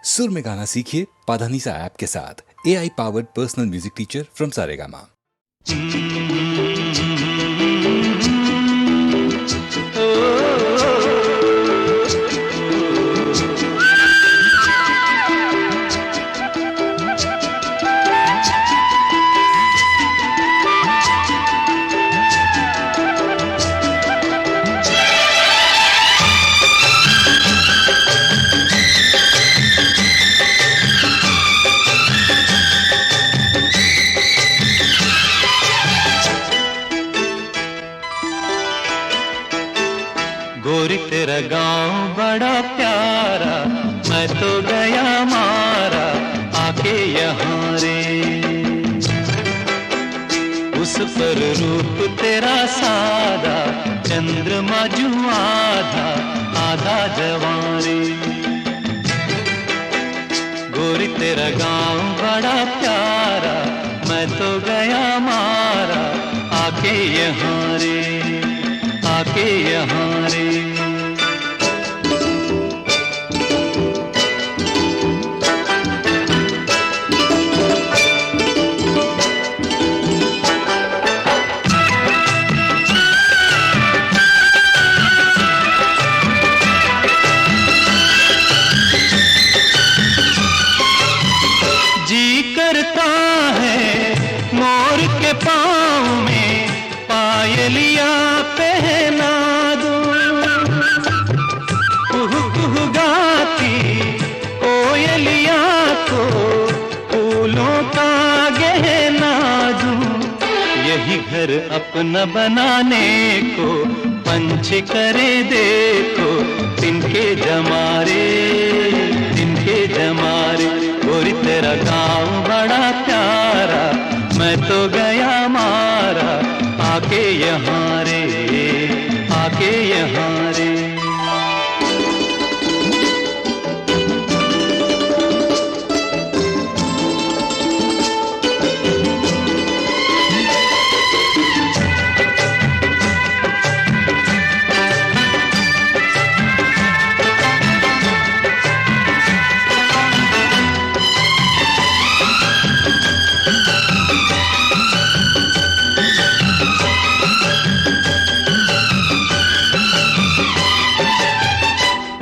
सुर में गाना सीखिए पाधानीसा ऐप के साथ। AI powered personal music teacher from Saregama. गोरी तेरा गांव बड़ा प्यारा, मैं तो गया मारा आके यहाँ रे। उस पर रूप तेरा सादा, चंद्रमा जू आधा आधा जवां रे। गोरी तेरा गांव बड़ा प्यारा, मैं तो गया मारा आके यहाँ रे, आके यहाँ रे। जी करता है मोर के पाँव में पायलिया पहना दूं, कुहू कुहू गाती कोयलिया को फूलों का गहना दूं। यही घर अपना बनाने को पंछी करे देखो, तिनके जमारे, तिनके जमारे। गोरी तेरा गाँव बड़ा प्यारा, मैं तो गया मारा आके यहाँ रे, आके यहाँ रे।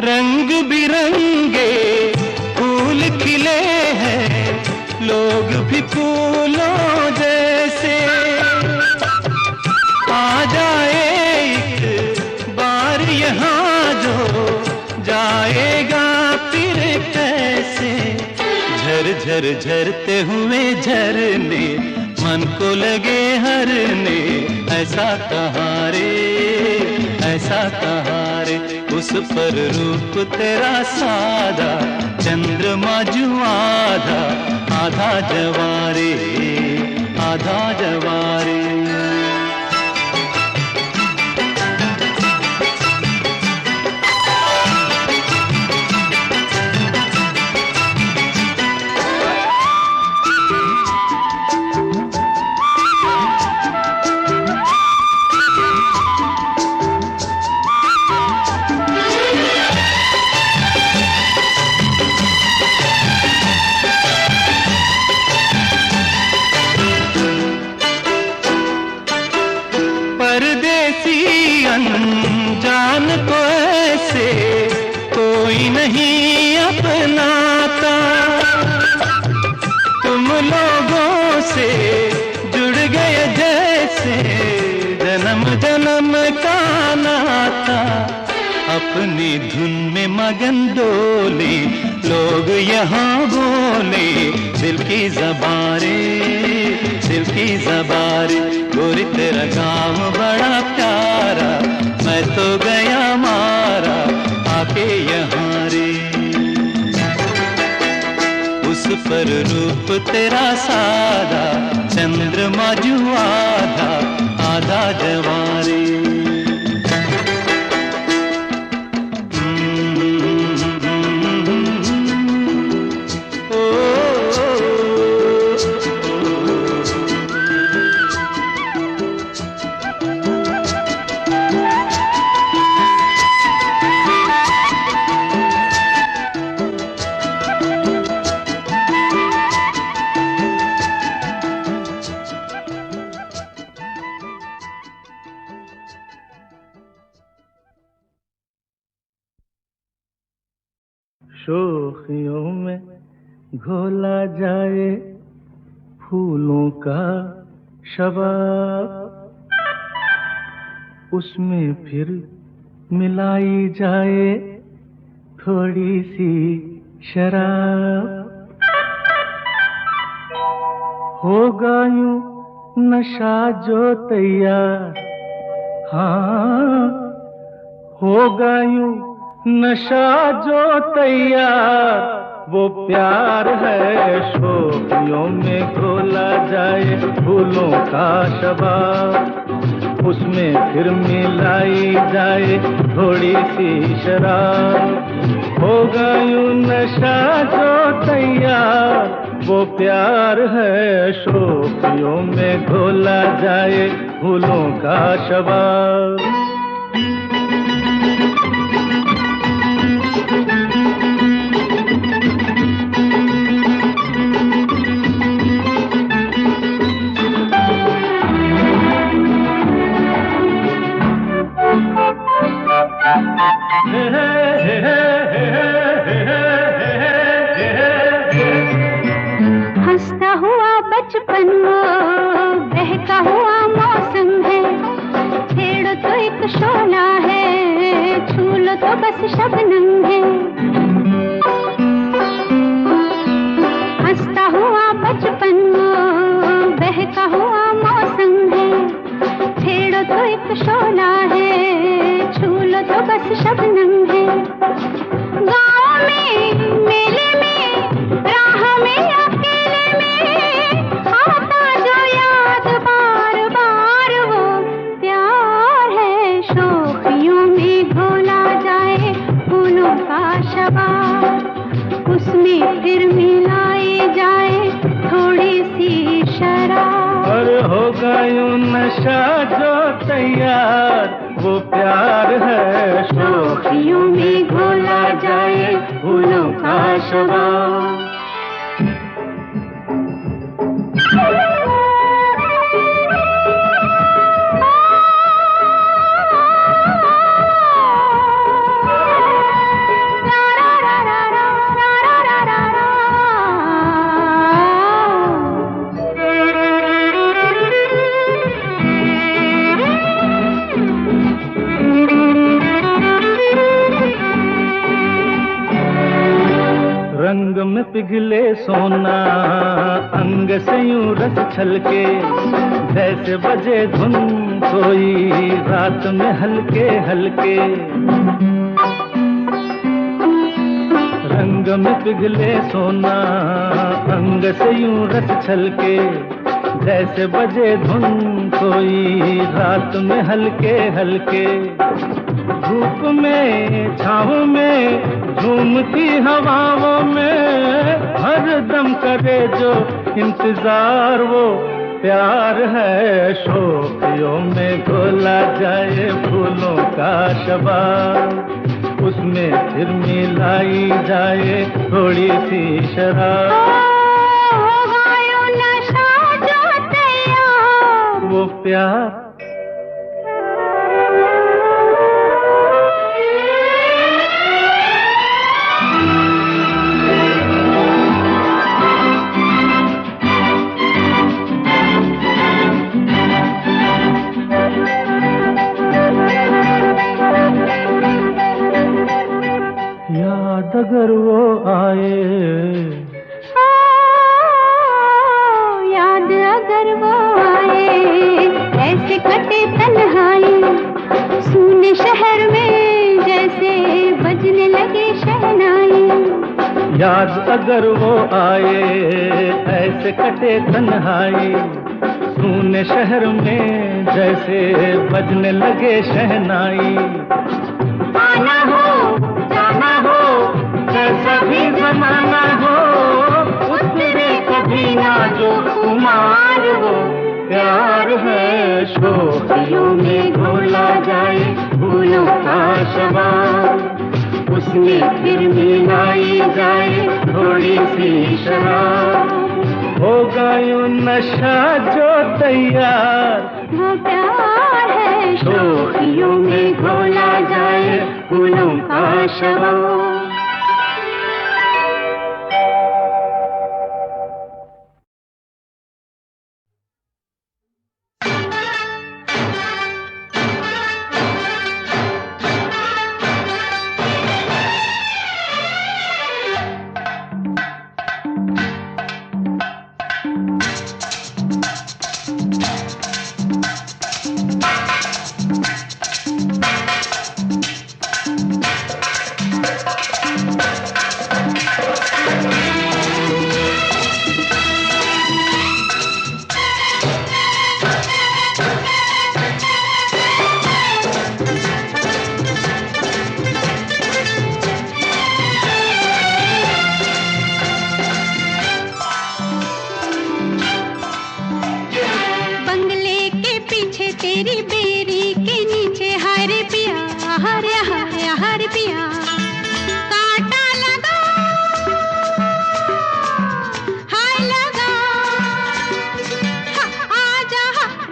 रंग बिरंगे फूल खिले हैं, लोग भी फूलों जैसे। आ जाए एक बार यहाँ जो, जाएगा फिर कैसे। झर झर झरते हुए झरने मन को लगे हरने, ऐसा कहाँ रे, ऐसा कहाँ रे। उस पर रूप तेरा सादा, चंद्रमा जू आधा आधा जवारे, आधा जवारे। परदेसी अनजान को ऐसे कोई नहीं अपनाता, तुम लोगों से जुड़ गए जैसे जन्म जन्म का नाता। अपनी धुन में मगन डोले लोग यहाँ बोले, दिल की ज़बारे, दिल की ज़बारे। गोरी तेरा गाँव बड़ा प्यारा, मैं तो गया मारा आके यहाँ रे। उस पर रूप तेरा सादा, चंद्रमा जू आधा आधा जवारे। शोखियों में घोला जाए फूलों का शबाब, उसमें फिर मिलाई जाए थोड़ी सी शराब। होगा यूं नशा जो तैयार, हाँ होगा यूं नशा जो तैयार, वो प्यार है शोखियों में घोला जाए फूलों का शबाब, उसमें फिर मिलाई जाए थोड़ी सी शराब। होगा यूं नशा जो तैयार, वो प्यार है शोखियों में घोला जाए फूलों का शबाब। हंसता हुआ बचपन वो बहका हुआ मौसम है, छेड़ो तो एक शोला है, छू लो तो बस शबनम है। हंसता हुआ बचपन वो बहका हुआ मौसम है, छेड़ो तो एक शोला है, छू लो तो बस शबनम है। गाँव में मेले में राह में अकेले में आता जो याद बार बार, वो प्यार है शोखियों में घोला जाए फूलों का शबाब, उसमें फिर मिलाई जाए थोड़ी सी शराब। और होगा यूं नशा जो तैयार, वो प्यार है शोखियों में घोला जाए फूलों का शबाब। रंग में पिघले सोना अंग से यूं रस छलके, जैसे बजे धुन कोई रात में हल्के हल्के। रंग में पिघले सोना अंग से यूं रस छलके, जैसे बजे धुन कोई रात में हल्के हल्के। धूप में छाँव में झूमती हवाओं में हर दम करे जो इंतजार, वो प्यार है शोखियों में घोला जाए फूलों का शबाब, उसमें फिर मिलाई जाए थोड़ी सी शराब। होगा यूं नशा जो तैयार, वो प्यार याद अगर वो आए, याद अगर वो आए, ऐसे कटे तन्हाई सूने शहर में जैसे बजने लगे शहनाई। याद अगर वो आए ऐसे कटे तन्हाई, सूने शहर में जैसे बजने लगे शहनाई। आना हो जाना हो जैसा भी जमाना हो, उतरे कभी ना जो कुमार वो प्यार है शोखियों में घोला जाए फूलों का शबाब, उसमें फिर मिलाई जाए थोड़ी सी शराब। होगा यूं नशा जो तैयार, वो प्यार है शोखियों में घोला जाए फूलों का शबाब। तेरी बेरी के नीचे हरे पिया हरे हरे हरे पिया कांटा लगा हाय लगा आजा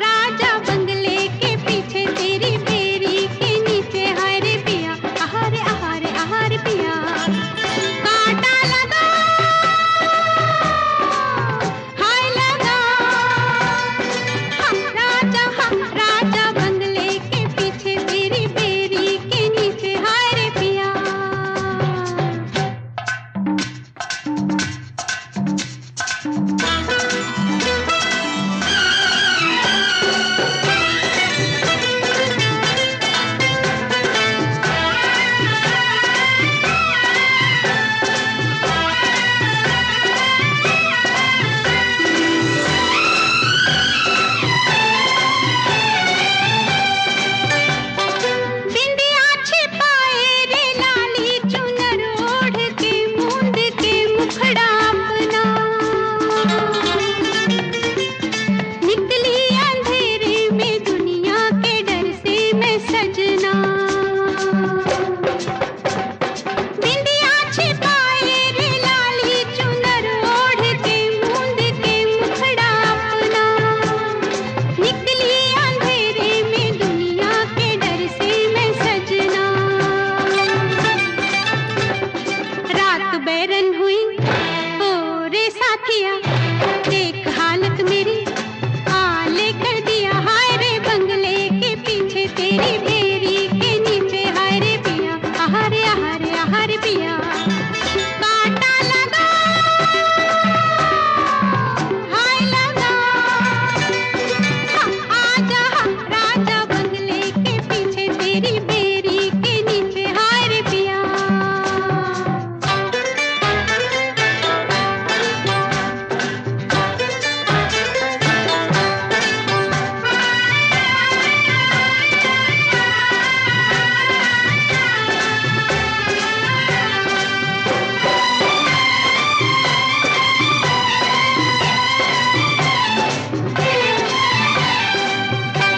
राजा बंगले के पीछे तेरी बेरी के नीचे हरे पिया हरे हरे हरे पिया कांटा लगा हाय लगा राजा बंगले के पीछे तेरी बेरी के नीचे हरे पिया बिंदिया छिपाए रे लाली चुनर ओढ़ के मूंद के मुखड़ा अपना निकली अंधेरे में दुनिया के डर से मैं सजना बिंदिया छिपाए रे लाली चुनर ओढ़ के मूंद के मुखड़ा अपना निकली अंधेरे में दुनिया के डर से मैं सजना रात बैरन हुई ओ रे साथिया देख हालत मेरी आले कर दिया हाय रे बंगले के पीछे तेरी बेरी के नीचे हाय रे पिया हरे हरे हरे पिया कांटा लगा हाय लगा आजा राजा बंगले के पीछे तेरी बेरी के नीचे हाय रे पिया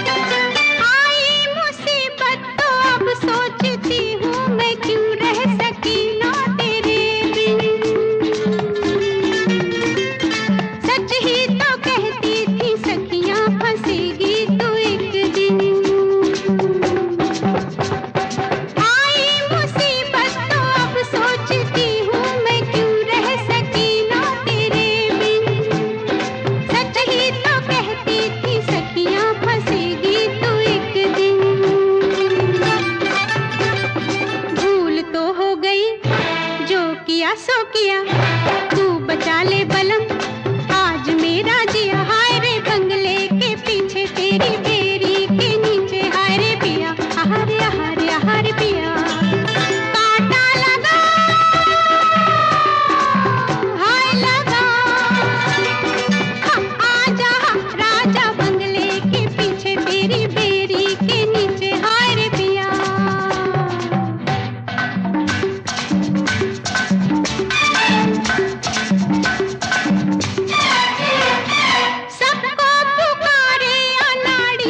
आई मुसीबत तो अब सोचती हूँ मैं क्यों रह सकी ना तेरे बिन सच ही तो कहती थी सखियाँ फंसेगी तू एक दिन आई मुसीबत तो अब सोचती हूँ मैं क्यों रह सकी ना तेरे बिन सच ही तो कहती थी सखियाँ फंसेगी तू एक दिन भूल तो हो गई जो किया सो किया तू बचा ले बलम आज मेरा जिया हाय रे बंगले के पीछे तेरी बेरी के नीचे हाय रे पिया हरे हरे हरे पिया कांटा लगा हाय लगा आजा राजा बंगले के पीछे तेरी बेरी के नीचे हाय रे पिया सबको पुकारे अनाड़ी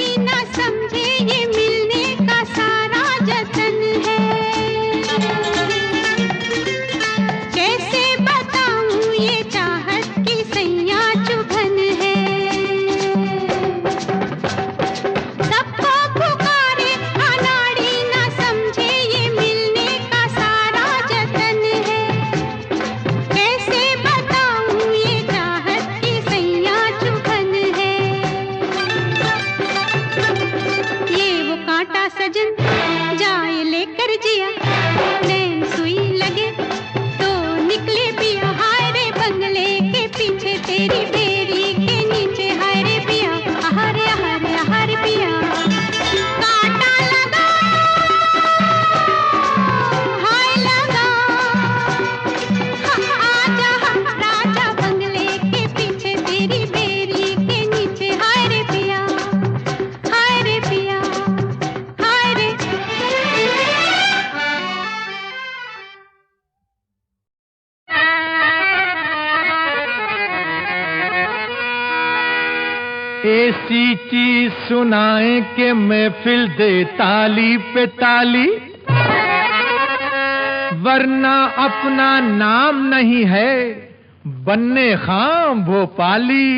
ऐसी चीज सुनाए के महफिल दे ताली पे ताली, वरना अपना नाम नहीं है बन्ने खां भोपाली।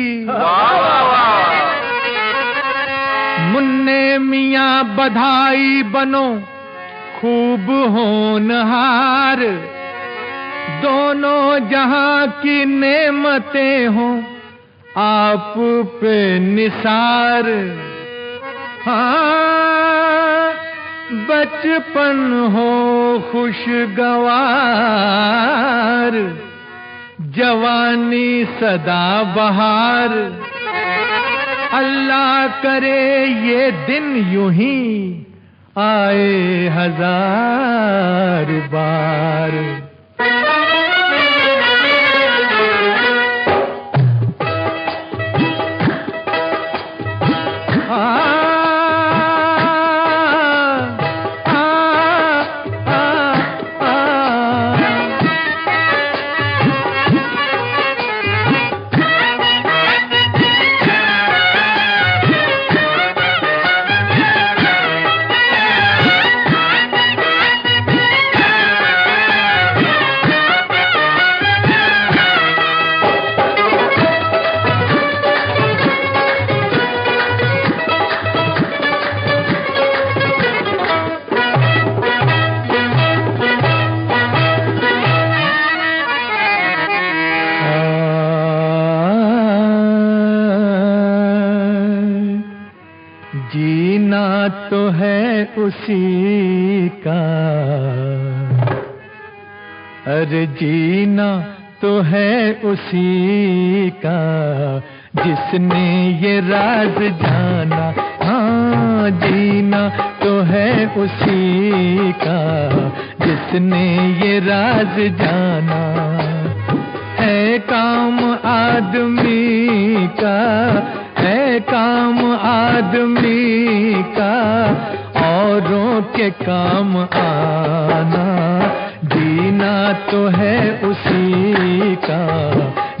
मुन्ने मियां बधाई बनो खूब होनहार, दोनों जहां की नेमतें हों आप पे निसार। हाँ, बचपन हो खुशगवार, जवानी सदा बहार। अल्लाह करे ये दिन यूं ही आए 1000 बार। जीना तो है उसी का, अरे जीना तो है उसी का जिसने ये राज जाना। हाँ, जीना तो है उसी का जिसने ये राज जाना। है काम आदमी का, है काम आदमी का औरों के काम आना। जीना तो है उसी का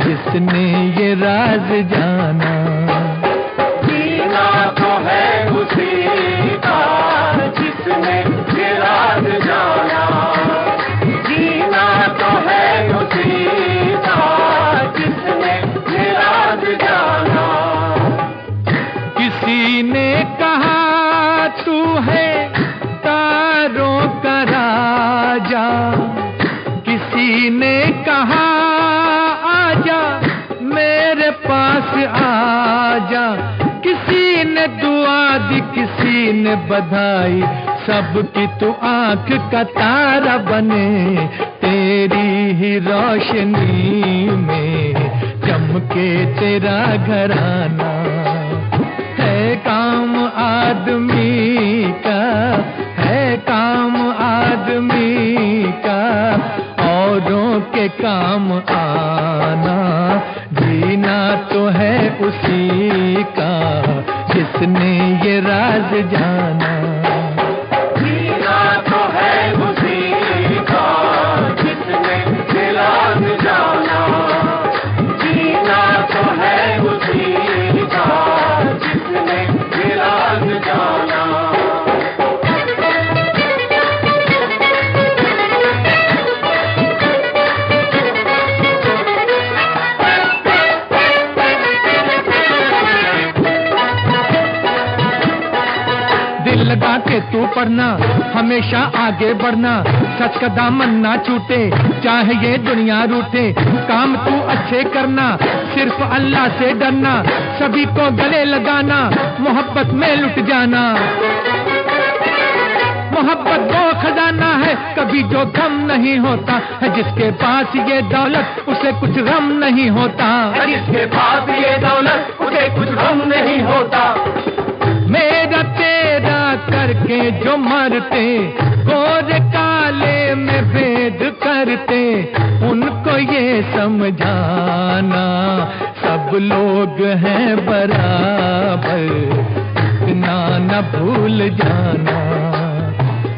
जिसने ये राज जाना। जीना तो है उसी का जिसने ये राज जाना। जीना तो है उसी का जिसने ये राज जाना। किसी ने कहा तू है तारों का राजा, किसी ने कहा आजा मेरे पास आजा। किसी ने दुआ दी, किसी ने बधाई, सबकी तू आंख का तारा बने। तेरी ही रोशनी में चमके तेरा घराना। है काम आदमी का, है काम आदमी का औरों के काम आना। जीना तो है उसी का जिसने ये राज जाना। जीना तो है उसी का जिसने ये राज जाना। जीना तो है उसी का जिसने ये राज जाना। दिल लगा के तू पढ़ना, हमेशा आगे बढ़ना। सच का दामन ना छूटे, चाहे ये दुनिया रूठे। काम तू अच्छे करना, सिर्फ अल्लाह से डरना। सभी को गले लगाना, मोहब्बत में लुट जाना। मोहब्बत वो खजाना है कभी जो गम नहीं होता है। जिसके पास ये दौलत उसे कुछ गम नहीं होता। जिसके पास ये दौलत उसे कुछ गम नहीं होता। मेरा तेरा करके जो मरते, गोरे काले में भेद करते, उनको ये समझाना सब लोग हैं बराबर, इतना न भूल जाना।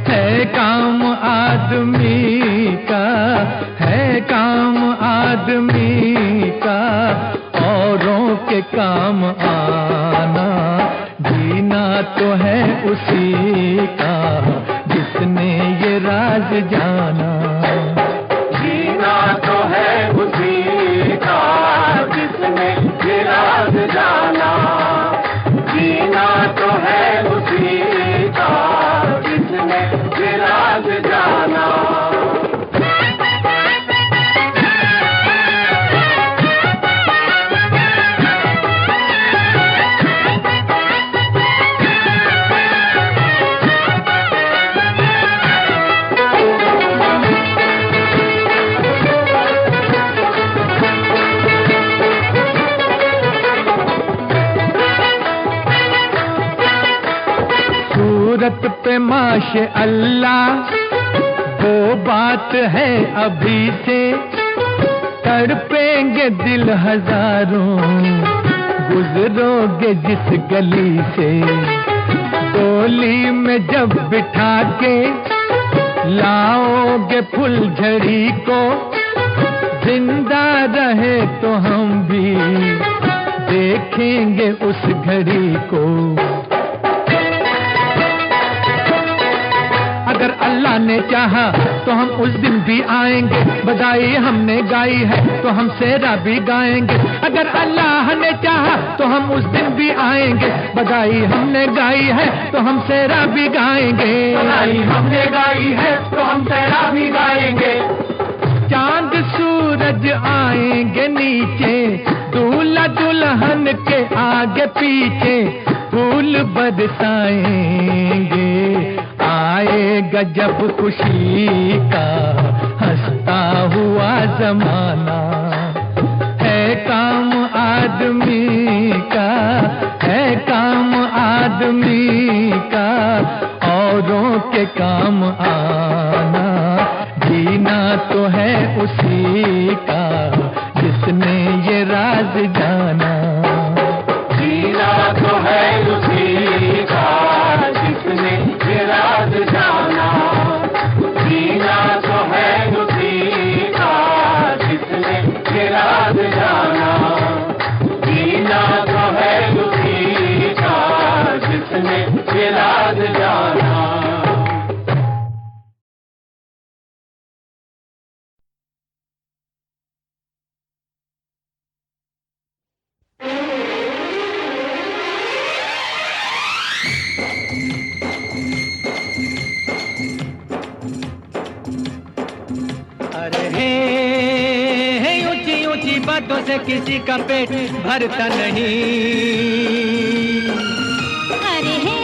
है काम आदमी का, है काम आदमी का औरों के काम आना। तो है उसी का जिसने ये राज जाना। जीना तो है उसी का जिसने ये राज जाना। जीना तो है उसी का जिसने ये राज जाना। सूरत पे माशे अल्लाह वो बात है अभी से, तड़पेंगे दिल हजारों गुजरोगे जिस गली से। डोली में जब बिठा के लाओगे फुलझड़ी को, जिंदा रहे तो हम भी देखेंगे उस घड़ी को। अगर अल्लाह ने चाहा तो हम उस दिन भी आएंगे, बधाई हमने गाई है तो हम सेरा भी गाएंगे। अगर अल्लाह ने चाहा तो हम उस दिन भी आएंगे, बधाई हमने गाई है तो हम सेरा भी गाएंगे। बधाई हमने गाई है तो हम सेरा भी गाएंगे। चांद सूरज आएंगे नीचे, दूल्हा दुल्हन के आगे पीछे फूल बरसाएंगे। आएगा जब खुशी का हंसता हुआ जमाना, है काम आदमी का, है काम आदमी का औरों के काम आना। जीना तो है उसी का जिसने ये राज जाना। जीना तो है उसी का जिसने ये राज जाना। जीना तो है उसी का जिसने ये राज जाना। जीना तो है उसी का जिसने ये राज जाना। बातों से किसी का पेट भरता नहीं। अरे हे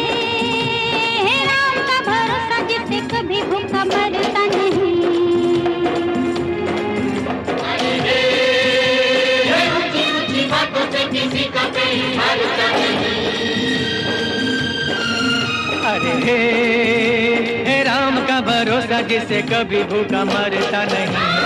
राम का भरोसा जिससे कभी भूखा मरता नहीं। अरे हे ऊंची ऊंची बातों से किसी का पेट भरता नहीं। अरे हे राम का भरोसा जिससे कभी भूखा मरता नहीं।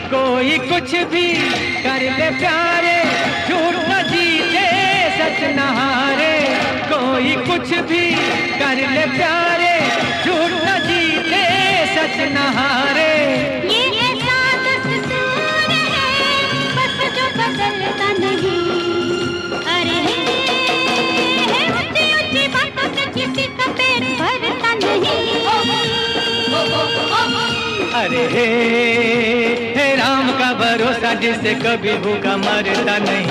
कोई कुछ भी कर ले प्यारे, झूठ न जीते सच न हारे। कोई कुछ भी कर ले प्यारे, झूठ न जीते सच न हारे। ये ऐसा दस्तूर है बस जो बदलता नहीं। अरे हे ऊंची ऊंची बातों से किसी का पेट भरता नहीं। अरे हे राम का भरोसा जिससे कभी भूखा मरता नहीं।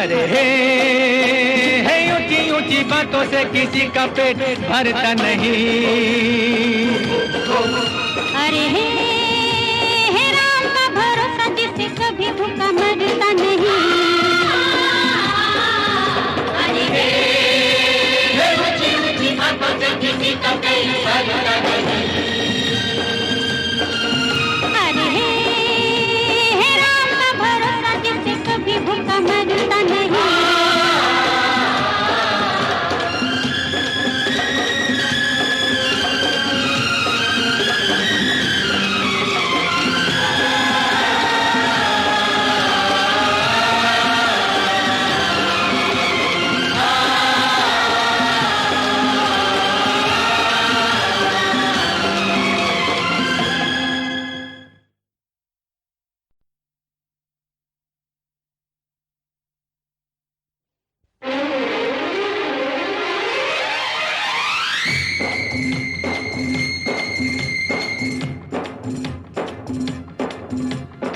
अरे हे ऊंची ऊंची बातों से किसी का पेट भरता नहीं। अरे हे राम का भरोसा जिसे कभी भूखा मरता नहीं। अरे ऊंची ऊंची बातों से किसी का पेट भरता नहीं। अरे हे राम का भरोसा जिसे कभी भूखा मरता नहीं।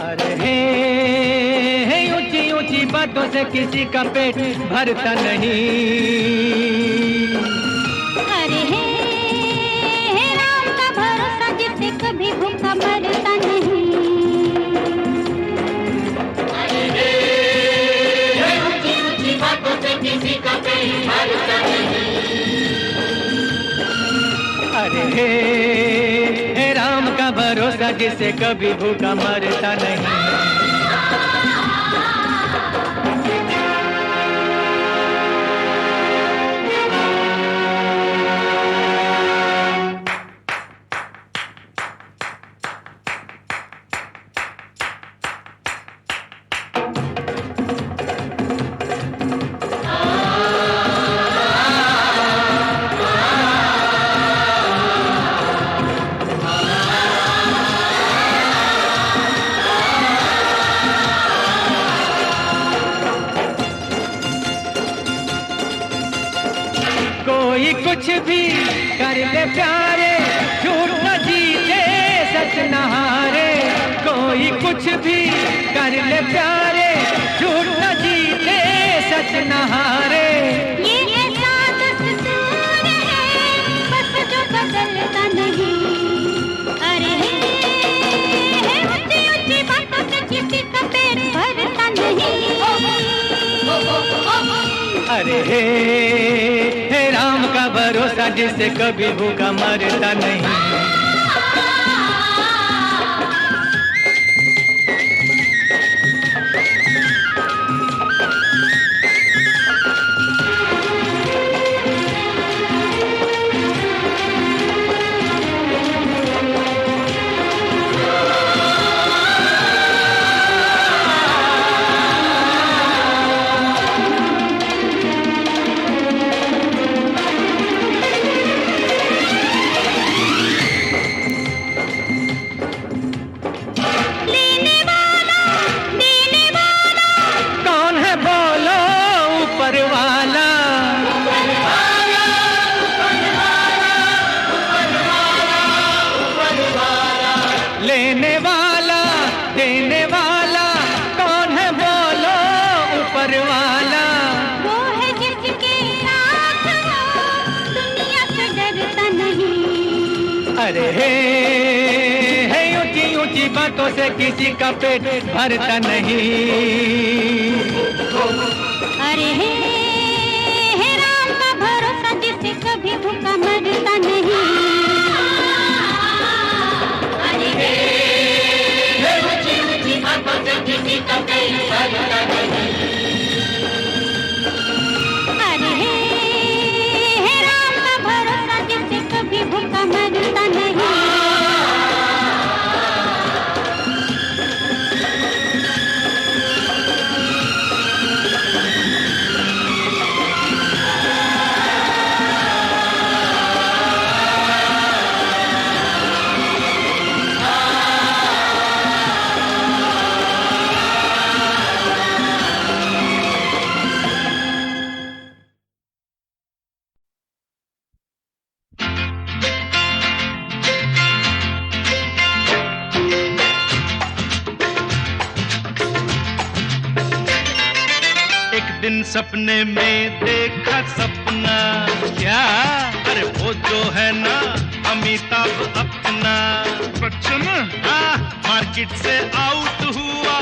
अरे हे ऊंची ऊंची बातों से किसी का पेट भरता नहीं। अरे हे राम का भरोसा जिसे कभी भूखा मरता नहीं। ऊंची ऊंची बातों से किसी का पेट भरता नहीं। अरे हे राम का भरोसा जिसे कभी भूखा मरता नहीं। कोई कुछ भी कर ले प्यारे, झूठ न जीते सच न हारे। कोई कुछ भी कर ले प्यारे, झूठ न जीते सच न हारे। ये ऐसा दस्तूर है बस जो बदलता नहीं। अरे हे ऊंची ऊंची बातों से किसी का पेट भरता नहीं। अरे हे राम का भरोसा जिसे कभी भूखा मरता नहीं। लेने वाला देने वाला कौन है बोलो ऊपर वाला। वो है जिसके साथ हो दुनिया से डरता नहीं। अरे हे ऊंची ऊंची बातों से किसी का पेट भरता नहीं। अरे हे राम का भरोसा जिसे कभी भूखा मरता नहीं। ऊंची ऊंची बातों से किसी का पेट भरता नहीं। अरे हे राम का भरोसा जिसे कभी भूखा मरता नहीं। दिन सपने में देखा सपना, क्या? अरे वो जो है ना अमिताभ अपना बच्चन, हाँ, मार्केट से आउट हुआ,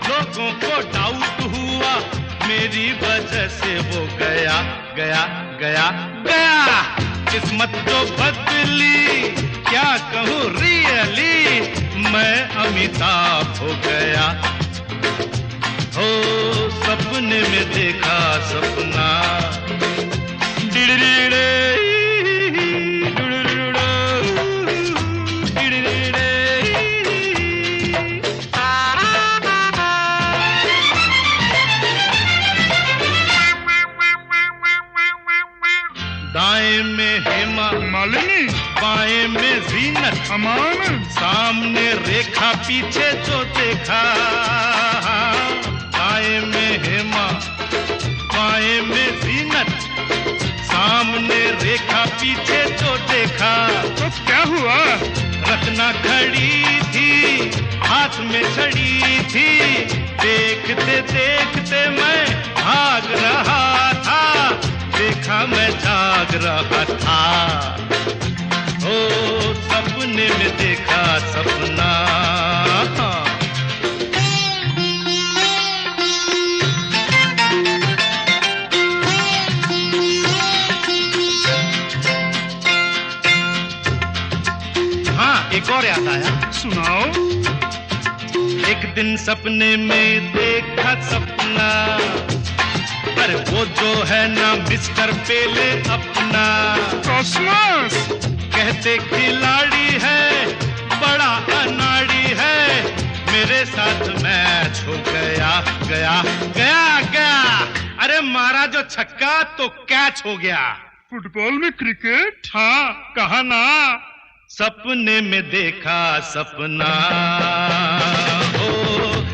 लोगों को डाउट हुआ, मेरी वजह से वो गया गया गया गया। किस्मत जो बदली, क्या कहूँ रियली, मैं अमिताभ हो गया। हो सपने में देखा सपना, डिडरे दाएं में हेमा मालिनी, बाएं में जीनत अमान, सामने रेखा पीछे जो देखा। दाएं में हेमा बाएं में जीनत, सामने रेखा पीछे जो देखा। तो क्या हुआ? रत्ना खड़ी थी, हाथ में छड़ी थी, देखते देखते मैं भाग रहा था, देखा मैं जाग रहा था। ओ सपने में देखा सपना। हाँ, एक और याद आया, सुनाओ। एक दिन सपने में देखा सपना, पर वो जो है ना मिस्टर पेले अपना कॉस्मोस, कहते खिलाड़ी है, बड़ा अनाड़ी है, मेरे साथ मैच हो गया गया गया गया। अरे मारा जो छक्का तो कैच हो गया। फुटबॉल में क्रिकेट? हाँ, कहा ना। सपने में देखा सपना, ओ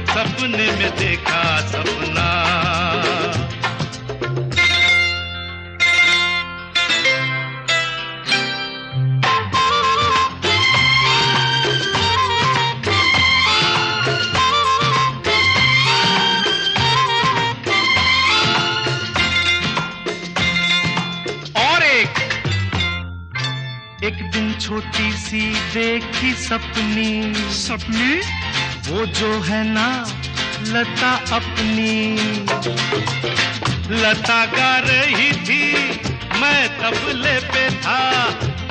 सपने में देखा सपना। एक दिन छोटी सी देखी सपनी, सपनी वो जो है ना लता अपनी, लता गा रही थी, मैं तबले पे था,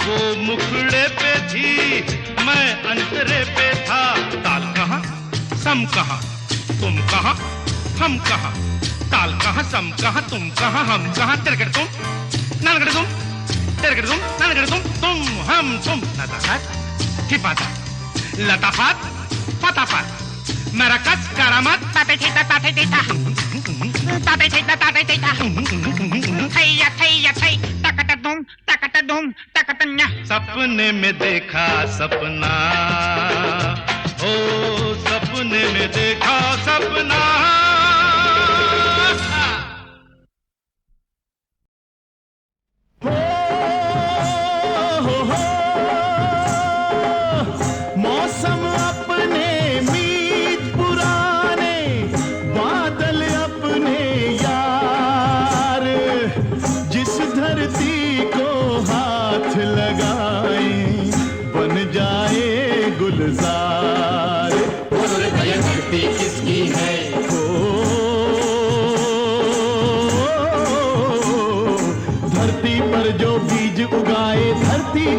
वो मुखड़े पे थी, मैं अंतरे पे था। ताल कहाँ, सम कहाँ, तुम कहाँ, हम कहाँ, ताल कहाँ, सम कहाँ, तुम कहाँ, हम कहाँ, तिरगड़ तुम, नलगड़ तुम, तिरगड़ तुम, नलगड़ तुम, हम तुम। लताफत, ठिपाता, लताफत, फताफत, मरकस, करामत, ताते ठेता, ताते ठेता, ताते ठेता, ताते ठेता, थैया थैया थै, तकट दुम, तकटन्या। सपने में देखा सपना, ओ सपने में देखा सपना।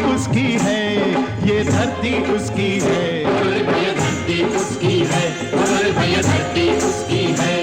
उसकी है, ये धरती उसकी है, और भैया धरती उसकी है, और भैया धरती उसकी है।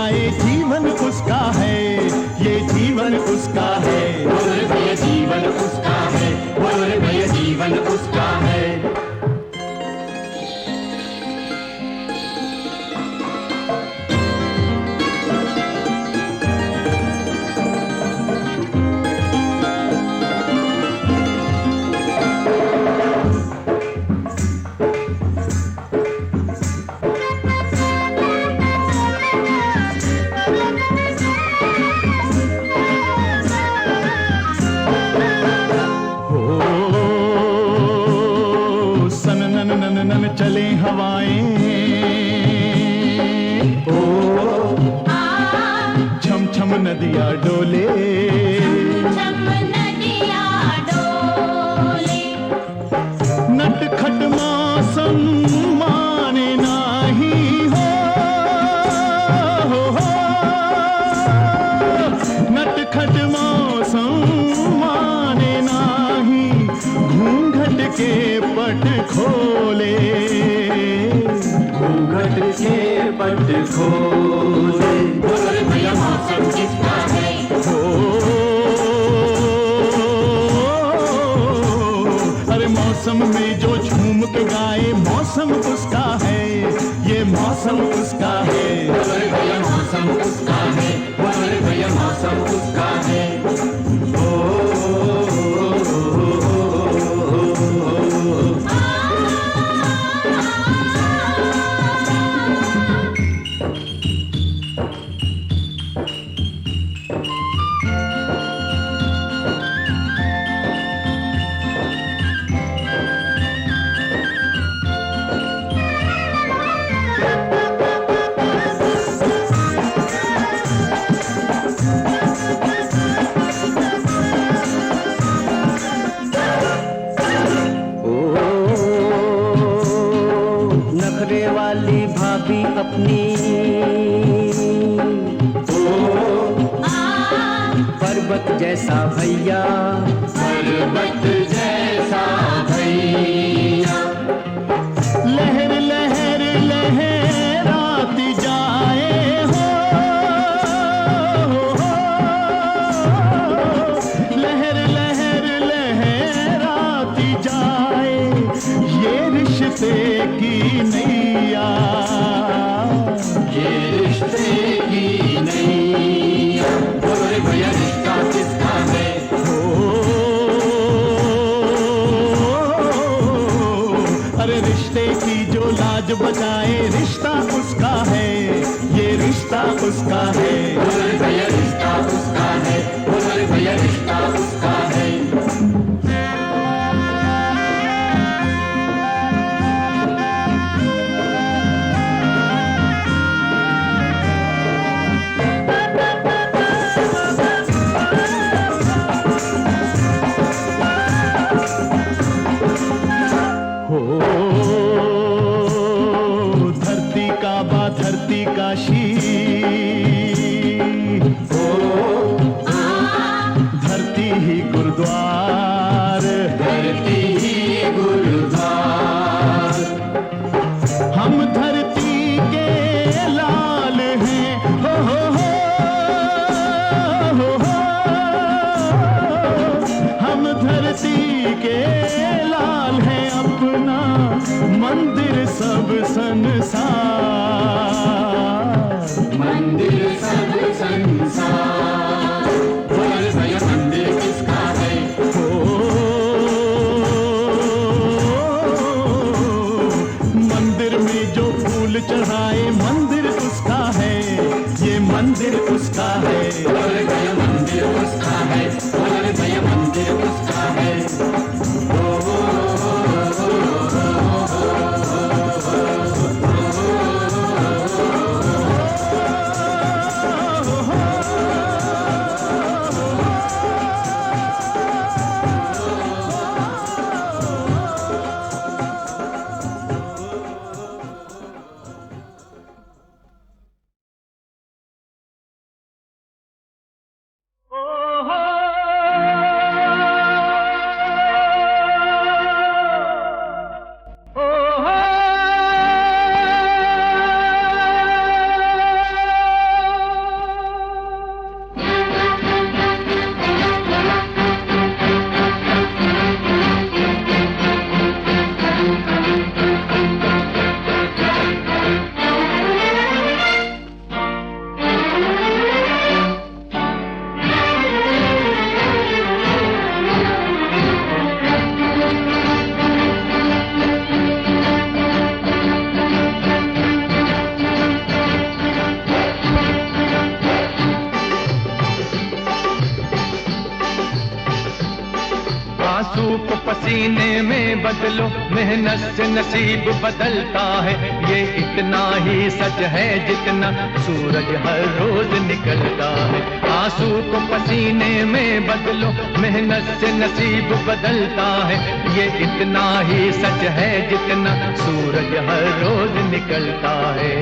गाए जीवन उसका है, ये जीवन उसका है। बोल भैया जीवन उसका है, बोल भैया जीवन उसका है। चले हवाएं, ओ छम छम नदियाँ डोले, छम नदियाँ डोले। नटखट मौसम माने नाही हो, नटखट मौसम माने नाही, घूंघट के पट खोले, घूंघट के पट खोले। बोल भैया मौसम किसका है? अरे मौसम में जो झूम के गाए, मौसम उसका है, ये मौसम उसका है। बोल भैया मौसम उसका है, बोल भैया मौसम उसका है। नखरे वाली भाभी अपनी, पर्वत जैसा भैया, पर्वत जैसा भैया, लहर लहर लहराती जाए हो, लहर लहर लहराती जाए, ये रिश्ते की नैया, ये रिश्ते की नैया। बोल भैया रिश्ता किसका है? अरे रिश्ते की जो लाज बचाए, रिश्ता उसका है, ये रिश्ता उसका है। बोल भैया रिश्ता उसका है, बोल भैया रिश्ता उसका है। धरती का बा धरती काशी, धरती ही गुरुद्वार, धरती ही गुरुद्वार। हम धरती के लाल हैं, हो, हम धरती के लाल हैं, अपना मंदिर सब संसार, मंदिर सब संसार। बोल भैया मंदिर किसका है? मंदिर में जो फूल चढ़ाए, मंदिर उसका है, ये मंदिर उसका है। बोल भैया मंदिर उसका है, बोल भैया मंदिर उसका है। आंसू को पसीने में बदलो, मेहनत से नसीब बदलता है, ये इतना ही सच है जितना सूरज हर रोज निकलता है। आंसू को पसीने में बदलो, मेहनत से नसीब बदलता है, ये इतना ही सच है जितना सूरज हर रोज निकलता है।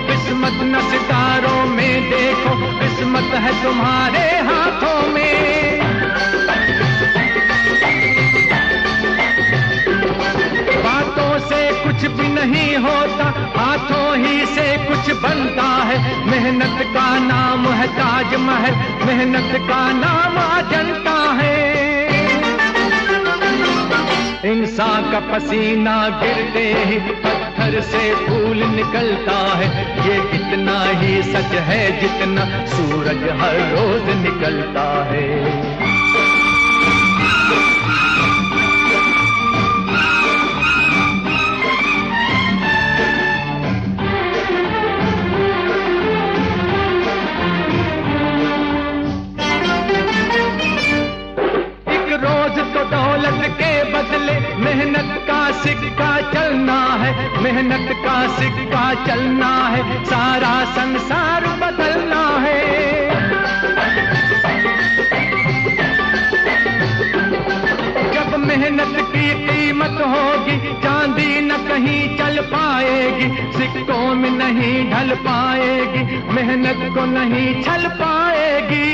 किस्मत न सितारों में देखो, किस्मत है तुम्हारे हाथों में। बातों से कुछ भी नहीं होता, हाथों ही से कुछ बनता है। मेहनत का नाम है ताजमहल, मेहनत का नाम अजंता है। इंसान का पसीना गिरते ही पत्थर से फूल निकलता है, ये इतना ही सच है जितना सूरज हर रोज निकलता है। दौलत के बदले मेहनत का सिक्का चलना है, मेहनत का सिक्का चलना है, सारा संसार बदलना है। जब मेहनत की कीमत होगी, चांदी न कहीं चल पाएगी, सिक्कों में नहीं ढल पाएगी, मेहनत को नहीं छल पाएगी।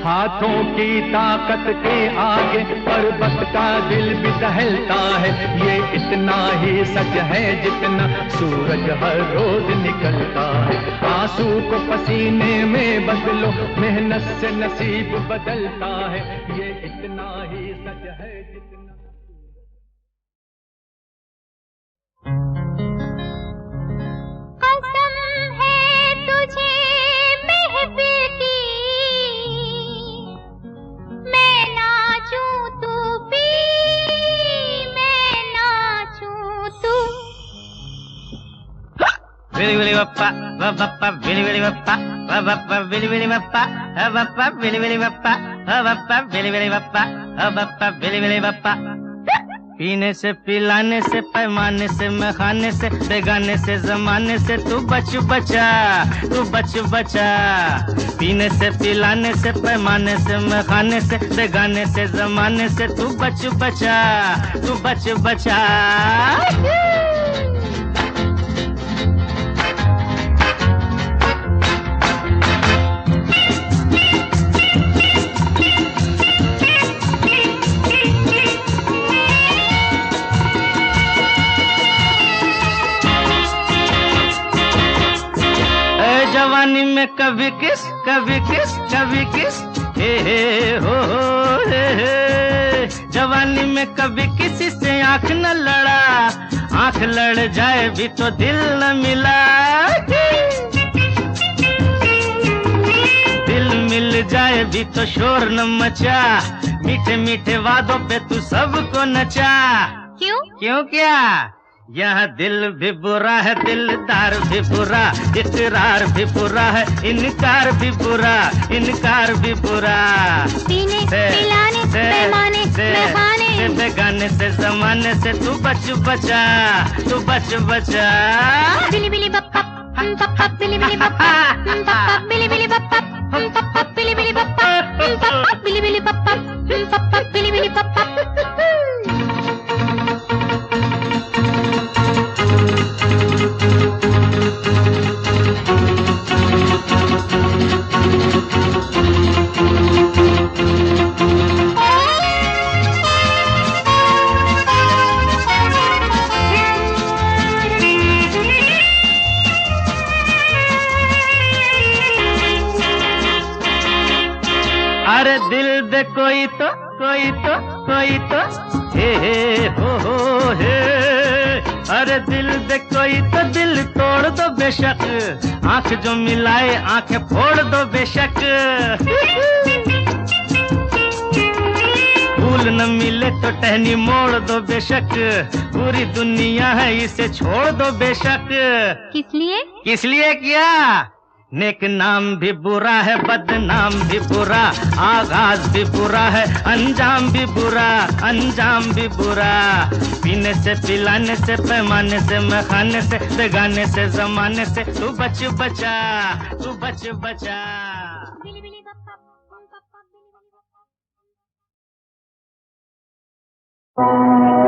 हाथों की ताकत के आगे पर्वत का दिल भी दहलता है, ये इतना ही सच है जितना सूरज हर रोज निकलता है। आंसू को पसीने में बदलो, मेहनत से नसीब बदलता है, ये इतना ही सच है जितना। कसम है तुझे महफिल की, मैं नाचूं तू पी, मैं नाचूं तू। विली विली बप्पा बप्पा विली विली बप्पा बप्पा विली विली बप्पा बप्पा विली विली बप्पा बप्पा विली विली बप्पा बप्पा विली विली बप्पा। पीने से पिलाने से पैमाने से मैं खाने से बेगाने से जमाने से तू बच बचा, तू बच बचा। पीने से पिलाने से पैमाने से मैं खाने से बेगाने से जमाने से तू बच बचा, तू बच बचा। जवानी में कभी किस कभी किस कभी किस, हे हो हे। जवानी में कभी किसी से आंख न लड़ा, आंख लड़ जाए भी तो दिल न मिला। दिल मिल जाए भी तो शोर न मचा, मीठे मीठे वादों पे तू सबको नचा। क्यों? क्यों क्या? यहाँ दिल भी बुरा है, दिलदार भी बुरा, इकरार भी बुरा है, इनकार भी बुरा, इनकार भी बुरा। पीने पिलाने पैमाने में खाने बेगाने से जमाने से तू बच बचा, तू बच बचा। बिली बिली बप्पा पप्पा बिली बिली बप्पा पप्पा बिली बिली बप्पा पप्पा बिली बिली बप्पा पप्पा बिली बिली बप्पा पप्पा बिली बिली बप्पा। अरे दिल दे कोई तो कोई तो कोई तो, हे हो हे। अरे दिल दे कोई तो दिल तोड़ दो बेशक, आंख जो मिलाए आंखें फोड़ दो बेशक। फूल न मिले तो टहनी मोड़ दो बेशक, पूरी दुनिया है इसे छोड़ दो बेशक। किस लिए? किस लिए किया? नेक नाम भी बुरा है, बदनाम भी बुरा, आगाज भी बुरा है, अंजाम भी बुरा, अंजाम भी बुरा। पीने से पिलाने से पैमाने से मखाने से बेगाने से जमाने से तू बच बचा, तू बच बचा। Thank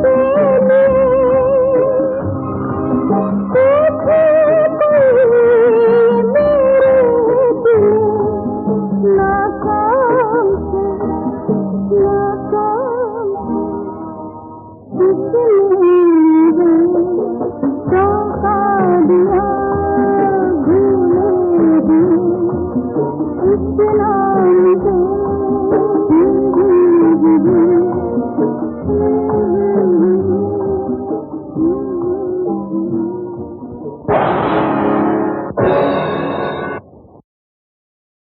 you.